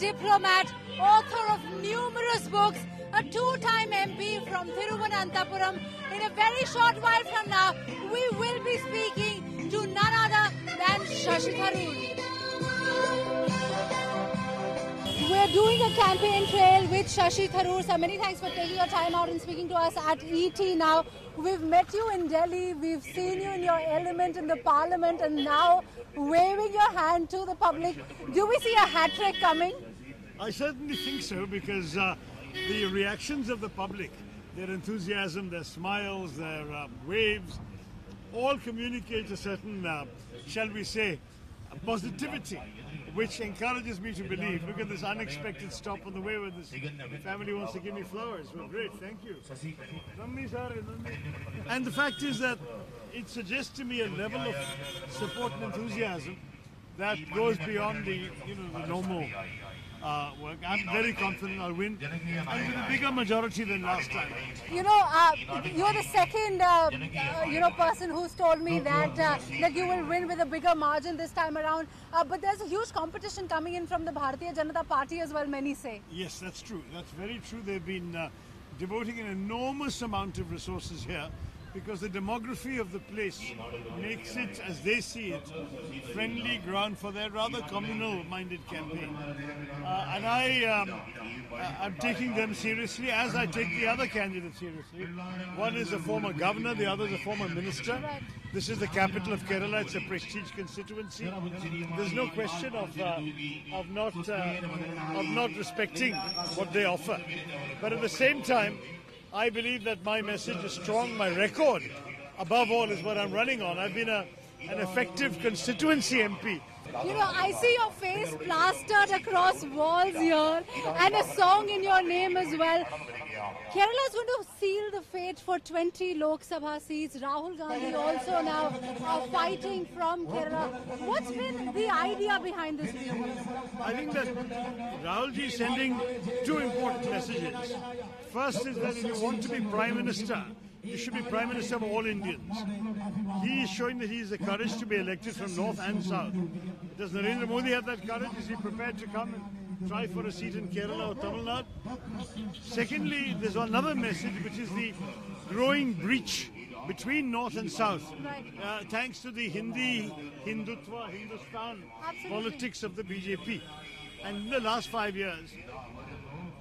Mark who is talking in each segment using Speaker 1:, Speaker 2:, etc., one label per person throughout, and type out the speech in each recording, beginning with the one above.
Speaker 1: diplomat, author of numerous books, a two-time MP from Thiruvananthapuram. In a very short while from now, we will be speaking to none other than Shashi Tharoor. We're doing a campaign trail with Shashi Tharoor. So many thanks for taking your time out and speaking to us at ET now. We've met you in Delhi, we've seen you in your element in the parliament, and now waving your hand to the public. Do we see a hat trick coming?
Speaker 2: I certainly think so, because the reactions of the public, their enthusiasm, their smiles, their waves, all communicate a certain, shall we say, positivity, which encourages me to believe. Look at this unexpected stop on the way where this family wants to give me flowers. Well, great, thank you. And the fact is that it suggests to me a level of support and enthusiasm that goes beyond the normal work. I'm very confident I'll win, and with a bigger majority than last time.
Speaker 1: You're the second, person who's told me that you will win with a bigger margin this time around. But there's a huge competition coming in from the Bharatiya Janata Party as well, many say.
Speaker 2: Yes, that's true. That's very true. They've been devoting an enormous amount of resources here, because the demography of the place makes it, as they see it, friendly ground for their rather communal-minded campaign. And I'm taking them seriously, as I take the other candidates seriously. One is a former governor, the other is a former minister. This is the capital of Kerala. It's a prestige constituency. There's no question of not respecting what they offer. But at the same time, I believe that my message is strong. My record, above all, is what I'm running on. I've been an effective constituency MP.
Speaker 1: I see your face plastered across walls here, and a song in your name as well. Kerala is going to seal the fate for 20 Lok Sabha seats. Rahul Gandhi also now fighting from Kerala. What's been the idea behind this?
Speaker 2: I think that Rahulji is sending two important messages. First is that if you want to be Prime Minister, you should be Prime Minister of all Indians. He is showing that he has the courage to be elected from North and South. Does Narendra Modi have that courage? Is he prepared to come and try for a seat in Kerala or Tamil Nadu? Secondly, there's another message, which is the growing breach between North and South, thanks to the Hindutva, Hindustan politics of the BJP. And in the last 5 years,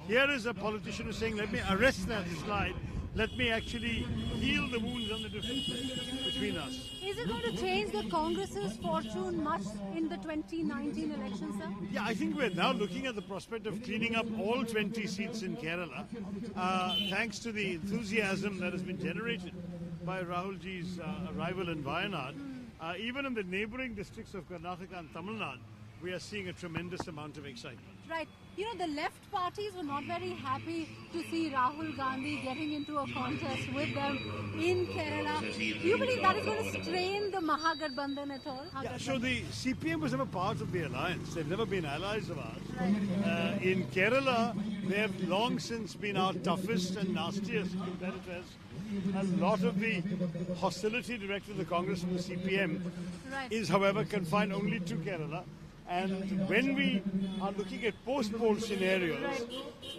Speaker 2: here is a politician who's saying, let me arrest that slide, let me actually heal the wounds and the differences between us.
Speaker 1: Is it going to change the Congress's fortune much in the 2019 election, sir?
Speaker 2: Yeah, I think we're now looking at the prospect of cleaning up all 20 seats in Kerala, thanks to the enthusiasm that has been generated by Rahulji's arrival in Wayanad. Even in the neighbouring districts of Karnataka and Tamil Nadu, we are seeing a tremendous amount of excitement.
Speaker 1: Right. The left parties were not very happy to see Rahul Gandhi getting into a contest with them in Kerala. Do you believe that is going to strain the Mahagathbandhan at all?
Speaker 2: Yeah, so the CPM was never part of the alliance. They've never been allies of ours. Right. In Kerala, they have long since been our toughest and nastiest competitors. A lot of the hostility directed to the Congress from the CPM is, however, confined only to Kerala. And when we are looking at post-poll scenarios,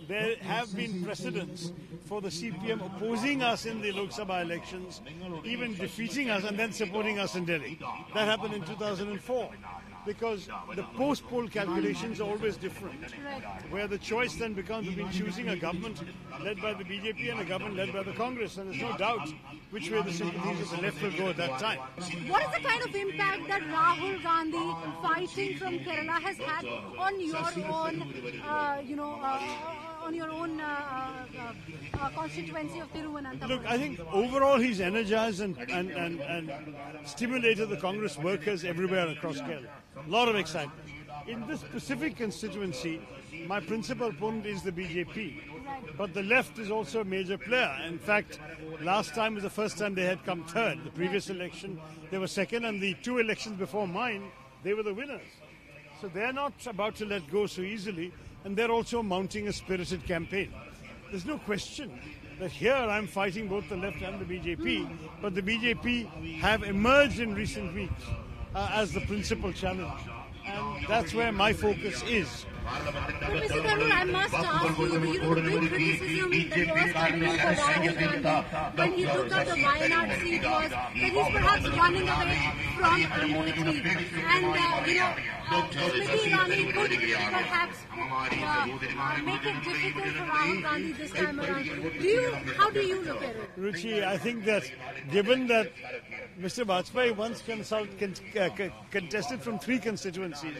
Speaker 2: there have been precedents for the CPM opposing us in the Lok Sabha elections, even defeating us and then supporting us in Delhi. That happened in 2004. Because the post-poll calculations are always different, where the choice then becomes between choosing a government led by the BJP and a government led by the Congress, and there's no doubt which way the sympathies of the left will go at that time.
Speaker 1: What is the kind of impact that Rahul Gandhi fighting from Kerala has had on your own constituency of Thiruvananthapuram?
Speaker 2: Look, I think overall he's energized and stimulated the Congress workers everywhere across Kerala. A lot of excitement. In this specific constituency, my principal opponent is the BJP. But the left is also a major player. In fact, last time was the first time they had come third. The previous election, they were second, and the two elections before mine, they were the winners. So they're not about to let go so easily, and they're also mounting a spirited campaign. There's no question that here I'm fighting both the left and the BJP, but the BJP have emerged in recent weeks as the principal challenge. And That's where my focus is.
Speaker 1: But Mr. Tharoor, I must ask you, the big criticism that was coming for Rahul Gandhi when he took up the Wayanad seat was that he's perhaps running away from Amethi. And, Smriti Irani could perhaps make it difficult for Rahul Gandhi this time around. How do you look at it?
Speaker 2: Ruchi, I think that given that Mr. Vajpayee once contested from 3 constituencies,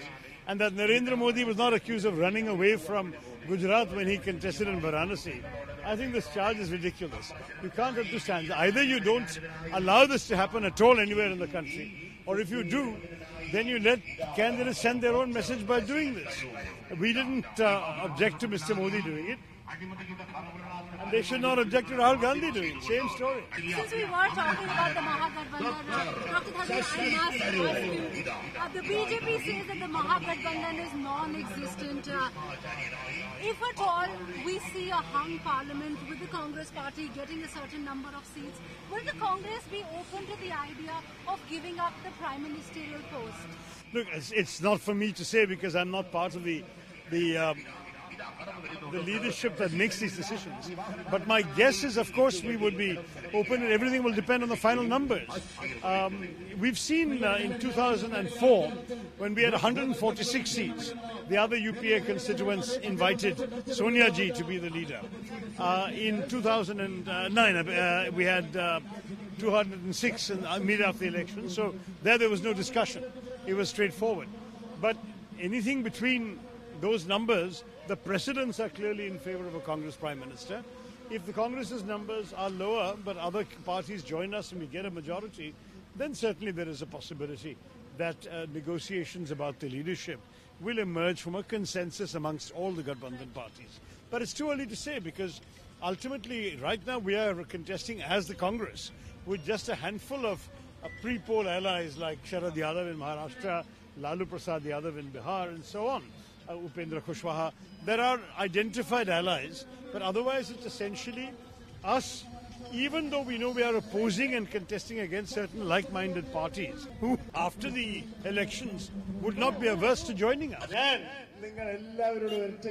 Speaker 2: and that Narendra Modi was not accused of running away from Gujarat when he contested in Varanasi, I think this charge is ridiculous. You can't understand. Either you don't allow this to happen at all anywhere in the country, or if you do, then you let candidates send their own message by doing this. We didn't object to Mr. Modi doing it. And they should not object to Rahul Gandhi doing it. Same story.
Speaker 1: Since we were talking about the Mahagathbandhan, Dr. Tharoor, I must ask you, the BJP says that the Mahagathbandhan is non-existent. If at all we see a hung parliament with the Congress party getting a certain number of seats, will the Congress be open to the idea of giving up the prime ministerial post?
Speaker 2: Look, it's not for me to say because I'm not part of the leadership that makes these decisions. But my guess is, of course, we would be open and everything will depend on the final numbers. We've seen in 2004, when we had 146 seats, the other UPA constituents invited Sonia Ji to be the leader. In 2009, we had 206 immediately after the election, so there was no discussion. It was straightforward. But anything between those numbers, the precedents are clearly in favor of a Congress Prime Minister. If the Congress's numbers are lower but other parties join us and we get a majority, then certainly there is a possibility that negotiations about the leadership will emerge from a consensus amongst all the Gathbandhan parties. But it's too early to say because ultimately right now we are contesting as the Congress with just a handful of pre-poll allies like Sharad Yadav in Maharashtra, Lalu Prasad Yadav in Bihar and so on. Upendra Kushwaha. There are identified allies, but otherwise it's essentially us, even though we know we are opposing and contesting against certain like-minded parties who, after the elections, would not be averse to joining us.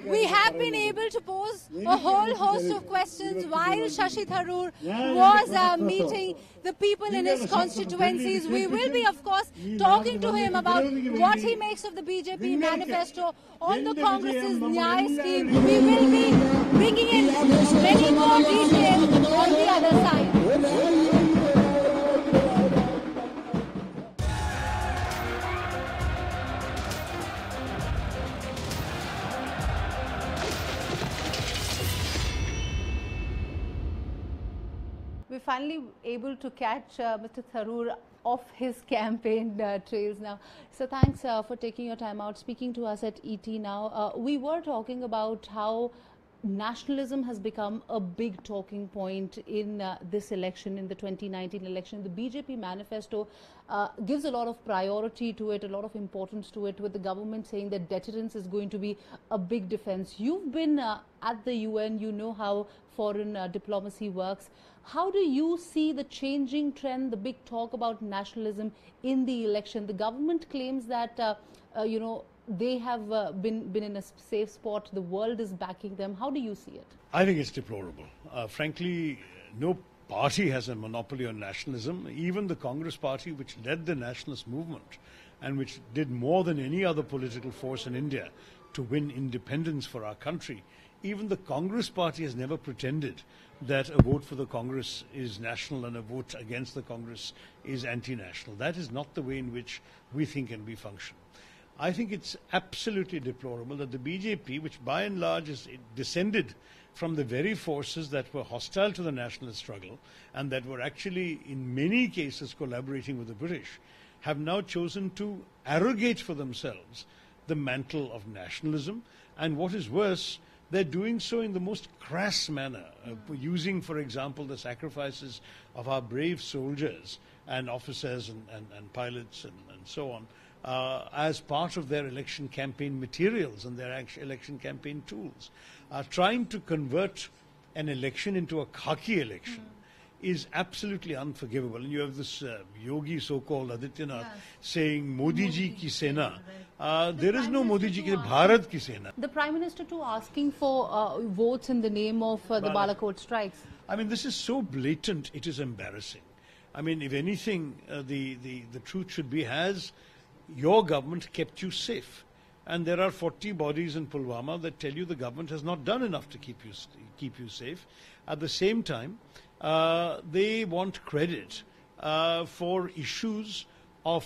Speaker 1: We have been able to pose a whole host of questions while Shashi Tharoor was meeting the people in his constituencies. We will be, of course, talking to him about what he makes of the BJP manifesto on the Congress's NYAY scheme. We will be bringing in many more details on the other side. We're finally able to catch Mr. Tharoor off his campaign trails now. So thanks for taking your time out, speaking to us at ET now. We were talking about how nationalism has become a big talking point in this election, in the 2019 election. The BJP manifesto gives a lot of priority to it, a lot of importance to it, with the government saying that deterrence is going to be a big defense. You've been at the UN, you know how foreign diplomacy works. How do you see the changing trend, the big talk about nationalism in the election? The government claims that, they have been in a safe spot. The world is backing them. How do you see it?
Speaker 2: I think it's deplorable. Frankly, no party has a monopoly on nationalism. Even the Congress party, which led the nationalist movement and which did more than any other political force in India to win independence for our country, even the Congress party has never pretended that a vote for the Congress is national and a vote against the Congress is anti-national. That is not the way in which we think and we function. I think it's absolutely deplorable that the BJP, which by and large is descended from the very forces that were hostile to the nationalist struggle and that were actually in many cases collaborating with the British, have now chosen to arrogate for themselves the mantle of nationalism. And what is worse, they're doing so in the most crass manner, using, for example, the sacrifices of our brave soldiers and officers and pilots and so on, as part of their election campaign materials and their election campaign tools. Trying to convert an election into a khaki election is absolutely unforgivable. And you have this yogi so-called Adityanath saying Modi ji ki sena. There is no Modi ji ki Bharat ki sena.
Speaker 1: The Prime Minister too asking for votes in the name of the Balakot strikes.
Speaker 2: I mean, this is so blatant, it is embarrassing. I mean, if anything, the truth should be, has your government kept you safe? And there are 40 bodies in Pulwama that tell you the government has not done enough to keep you safe. At the same time, they want credit for issues of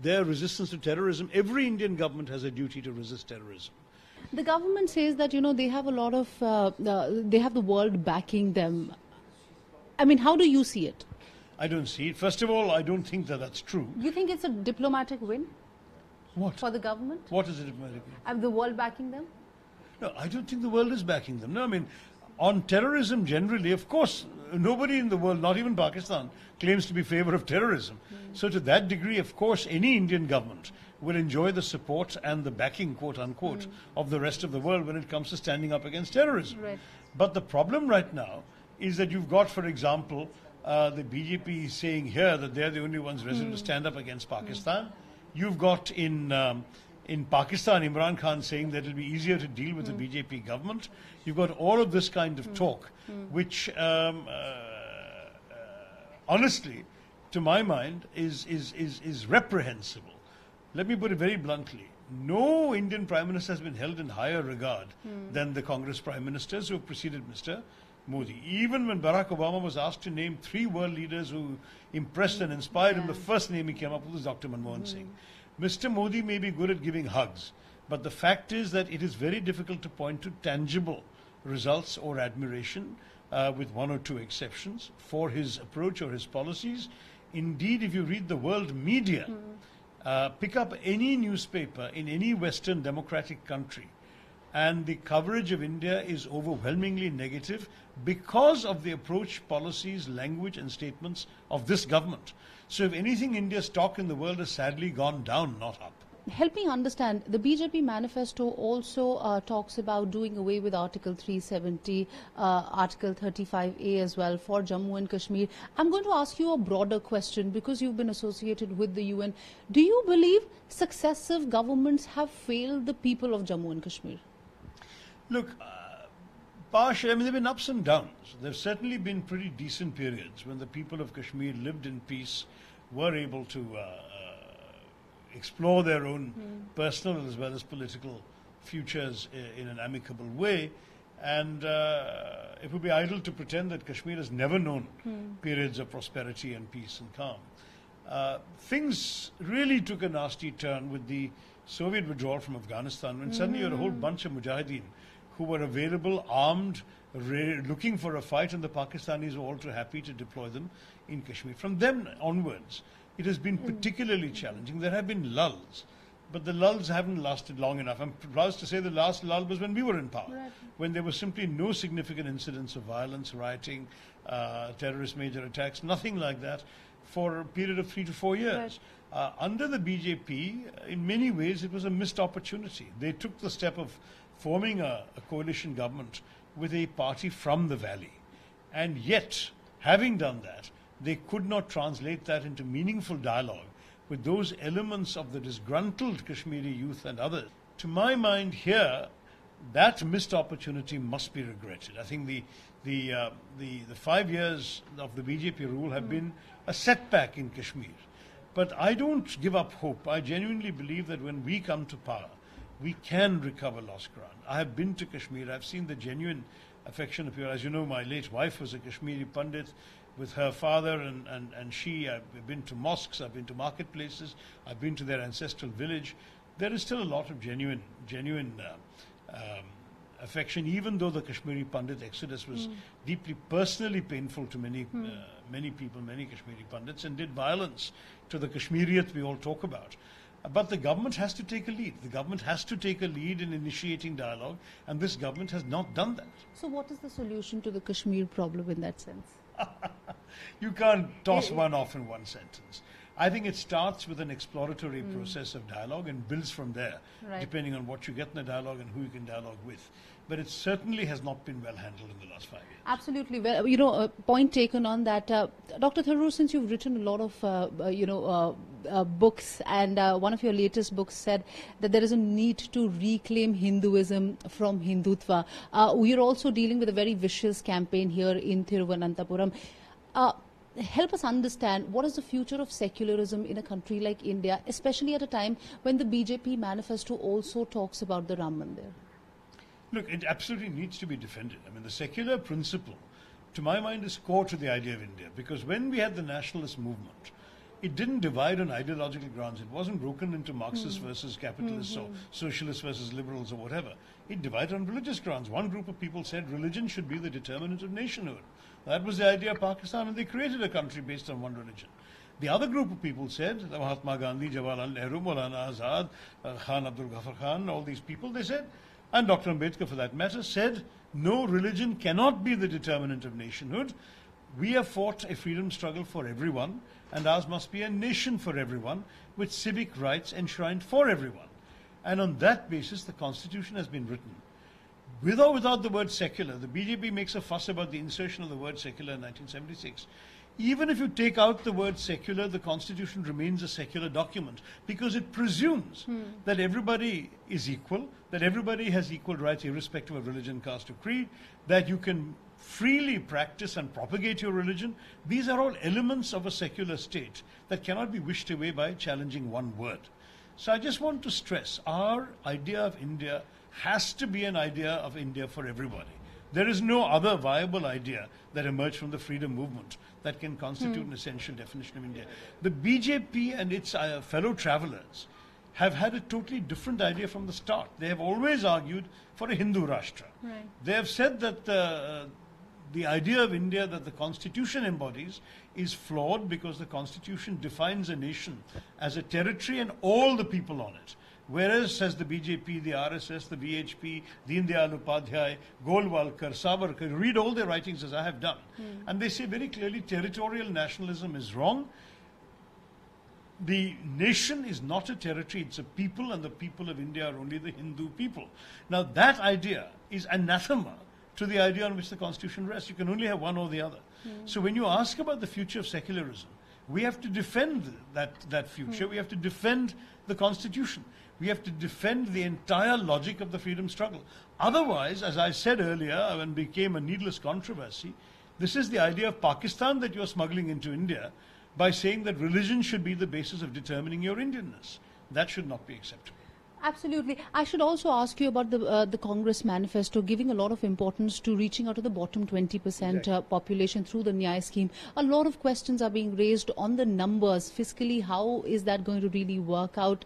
Speaker 2: their resistance to terrorism. Every Indian government has a duty to resist terrorism.
Speaker 1: The government says that, you know, they have a lot of, they have the world backing them. I mean, how do you see it?
Speaker 2: I don't see it. First of all, I don't think that that's true.
Speaker 1: You think it's a diplomatic win?
Speaker 2: What?
Speaker 1: For the government?
Speaker 2: What is a diplomatic win?
Speaker 1: Have the world backing them?
Speaker 2: No, I don't think the world is backing them. No, I mean, on terrorism generally, of course, nobody in the world, not even Pakistan, claims to be in favor of terrorism. So to that degree, of course, any Indian government will enjoy the support and the backing, quote unquote, of the rest of the world when it comes to standing up against terrorism.
Speaker 1: Right.
Speaker 2: But the problem right now is that you've got, for example, the BJP saying here that they're the only ones resolute to stand up against Pakistan. You've got in Pakistan, Imran Khan saying that it'll be easier to deal with the BJP government. You've got all of this kind of talk, which honestly, to my mind, is reprehensible. Let me put it very bluntly. No Indian Prime Minister has been held in higher regard than the Congress Prime Ministers who have preceded Mr. Modi. Even when Barack Obama was asked to name 3 world leaders who impressed and inspired him, the first name he came up with was Dr. Manmohan Singh. Mr. Modi may be good at giving hugs, but the fact is that it is very difficult to point to tangible results or admiration, with 1 or 2 exceptions, for his approach or his policies. Indeed, if you read the world media, pick up any newspaper in any Western democratic country, and the coverage of India is overwhelmingly negative because of the approach, policies, language and statements of this government. So if anything, India's stock in the world has sadly gone down, not up.
Speaker 1: Help me understand, the BJP manifesto also talks about doing away with Article 370, Article 35A as well for Jammu and Kashmir. I'm going to ask you a broader question because you've been associated with the UN. Do you believe successive governments have failed the people of Jammu and Kashmir?
Speaker 2: Look, Pash, I mean, there have been ups and downs. There have certainly been pretty decent periods when the people of Kashmir lived in peace, were able to explore their own personal as well as political futures in an amicable way. And it would be idle to pretend that Kashmir has never known periods of prosperity and peace and calm. Things really took a nasty turn with the Soviet withdrawal from Afghanistan, when suddenly you had a whole bunch of mujahideen who were available, armed, looking for a fight, and the Pakistanis were all too happy to deploy them in Kashmir. From then onwards, it has been particularly challenging. There have been lulls, but the lulls haven't lasted long enough. I'm proud to say the last lull was when we were in power, when there was simply no significant incidents of violence, rioting, terrorist major attacks, nothing like that for a period of 3 to 4 years. Under the BJP, in many ways, it was a missed opportunity. They took the step of forming a coalition government with a party from the valley. And yet, having done that, they could not translate that into meaningful dialogue with those elements of the disgruntled Kashmiri youth and others. To my mind here, that missed opportunity must be regretted. I think the 5 years of the BJP rule have been a setback in Kashmir. But I don't give up hope. I genuinely believe that when we come to power, we can recover lost ground. I have been to Kashmir. I've seen the genuine affection appear. As you know, my late wife was a Kashmiri Pandit with her father and she. I've been to mosques, I've been to marketplaces, I've been to their ancestral village. There is still a lot of genuine affection, even though the Kashmiri Pandit exodus was deeply personally painful to many people, many Kashmiri Pandits, and did violence to the Kashmiriyat we all talk about. But the government has to take a lead. The government has to take a lead in initiating dialogue, and this government has not done that.
Speaker 1: So what is the solution to the Kashmir problem in that sense?
Speaker 2: You can't toss one off in one sentence. I think it starts with an exploratory process of dialogue and builds from there, depending on what you get in the dialogue and who you can dialogue with. But it certainly has not been well handled in the last 5 years.
Speaker 1: Absolutely. Well, you know, a point taken on that. Dr. Tharoor, since you've written a lot of, books, and one of your latest books said that there is a need to reclaim Hinduism from Hindutva. We are also dealing with a very vicious campaign here in Thiruvananthapuram. Help us understand what is the future of secularism in a country like India, especially at a time when the BJP manifesto also talks about the Ram Mandir.
Speaker 2: Look, it absolutely needs to be defended. I mean, the secular principle, to my mind, is core to the idea of India. Because when we had the nationalist movement, it didn't divide on ideological grounds. It wasn't broken into Marxists versus capitalists or socialists versus liberals or whatever. It divided on religious grounds. One group of people said religion should be the determinant of nationhood. That was the idea of Pakistan, and they created a country based on one religion. The other group of people said, Mahatma Gandhi, Jawaharlal Nehru, Maulana Azad, Khan Abdul Ghaffar Khan, all these people, they said, and Dr. Ambedkar for that matter, said, no, religion cannot be the determinant of nationhood. We have fought a freedom struggle for everyone, and ours must be a nation for everyone, with civic rights enshrined for everyone. And on that basis, the Constitution has been written. With or without the word secular, the BJP makes a fuss about the insertion of the word secular in 1976. Even if you take out the word secular, the Constitution remains a secular document because it presumes that everybody is equal, that everybody has equal rights irrespective of religion, caste or creed, that you can freely practice and propagate your religion. These are all elements of a secular state that cannot be wished away by challenging one word. So I just want to stress, our idea of India has to be an idea of India for everybody. There is no other viable idea that emerged from the freedom movement that can constitute an essential definition of India. The BJP and its fellow travelers have had a totally different idea from the start. They have always argued for a Hindu Rashtra.
Speaker 1: Right.
Speaker 2: They have said that the idea of India that the Constitution embodies is flawed because the Constitution defines a nation as a territory and all the people on it. Whereas, says the BJP, the RSS, the VHP, Deen Dayal Upadhyay, Golwalkar, Savarkar, read all their writings as I have done. And they say very clearly territorial nationalism is wrong. The nation is not a territory, it's a people, and the people of India are only the Hindu people. Now that idea is anathema to the idea on which the Constitution rests. You can only have one or the other. So when you ask about the future of secularism, we have to defend that future. We have to defend the Constitution. We have to defend the entire logic of the freedom struggle. Otherwise, as I said earlier, when it became a needless controversy, this is the idea of Pakistan that you're smuggling into India by saying that religion should be the basis of determining your Indianness. That should not be acceptable.
Speaker 1: Absolutely. I should also ask you about the Congress manifesto, giving a lot of importance to reaching out to the bottom 20% population through the NYAY scheme. A lot of questions are being raised on the numbers. Fiscally, how is that going to really work out?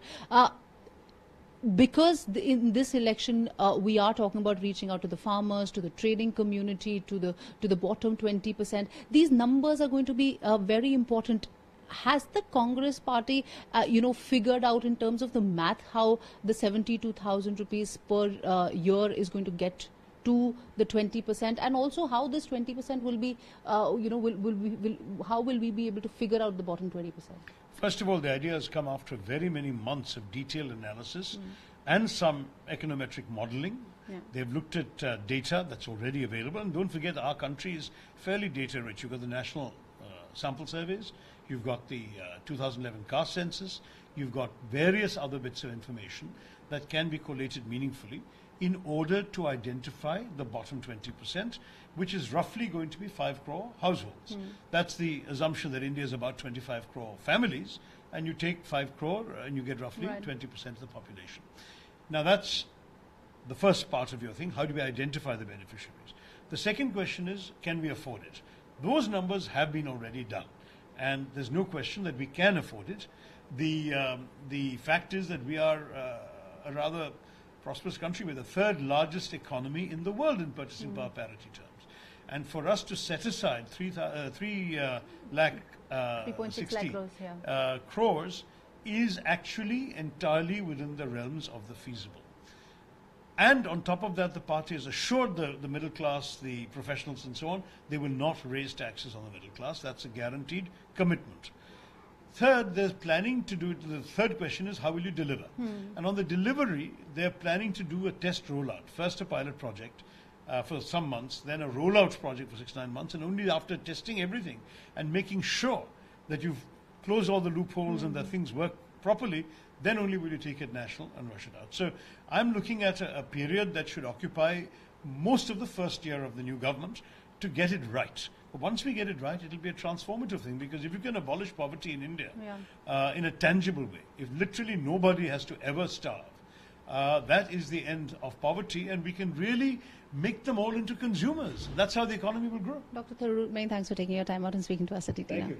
Speaker 1: Because in this election, we are talking about reaching out to the farmers, to the trading community, to the bottom 20%. These numbers are going to be very important. Has the Congress party, figured out in terms of the math how the 72,000 rupees per year is going to get to the 20%, and also how this 20% will be, how will we be able to figure out the bottom 20%?
Speaker 2: First of all, the idea has come after very many months of detailed analysis and some econometric modeling. They've looked at data that's already available, and don't forget our country is fairly data rich. You've got the national sample surveys, you've got the 2011 caste census, you've got various other bits of information that can be collated meaningfully in order to identify the bottom 20%, which is roughly going to be 5 crore households. That's the assumption that India is about 25 crore families, and you take 5 crore and you get roughly 20% of the population. Now that's the first part of your thing. How do we identify the beneficiaries? The second question is, can we afford it? Those numbers have been already done, and there's no question that we can afford it. The fact is that we are a rather prosperous country with the third largest economy in the world in purchasing power parity terms. And for us to set aside 3.6 lakh crores is actually entirely within the realms of the feasible. And on top of that, the party has assured the middle class, the professionals and so on, they will not raise taxes on the middle class. That's a guaranteed commitment. Third, there's planning to do it. The third question is, how will you deliver? And on the delivery, they're planning to do a test rollout. First, a pilot project for some months, then a rollout project for 6-9 months, and only after testing everything and making sure that you've closed all the loopholes and that things work properly, then only will you take it national and rush it out. So I'm looking at a period that should occupy most of the first year of the new government to get it right. But once we get it right, it'll be a transformative thing, because if you can abolish poverty in India in a tangible way, if literally nobody has to ever starve, that is the end of poverty, and we can really make them all into consumers. That's how the economy will grow.
Speaker 1: Dr. Tharoor, many thanks for taking your time out and speaking to us at TTN.
Speaker 2: Thank you.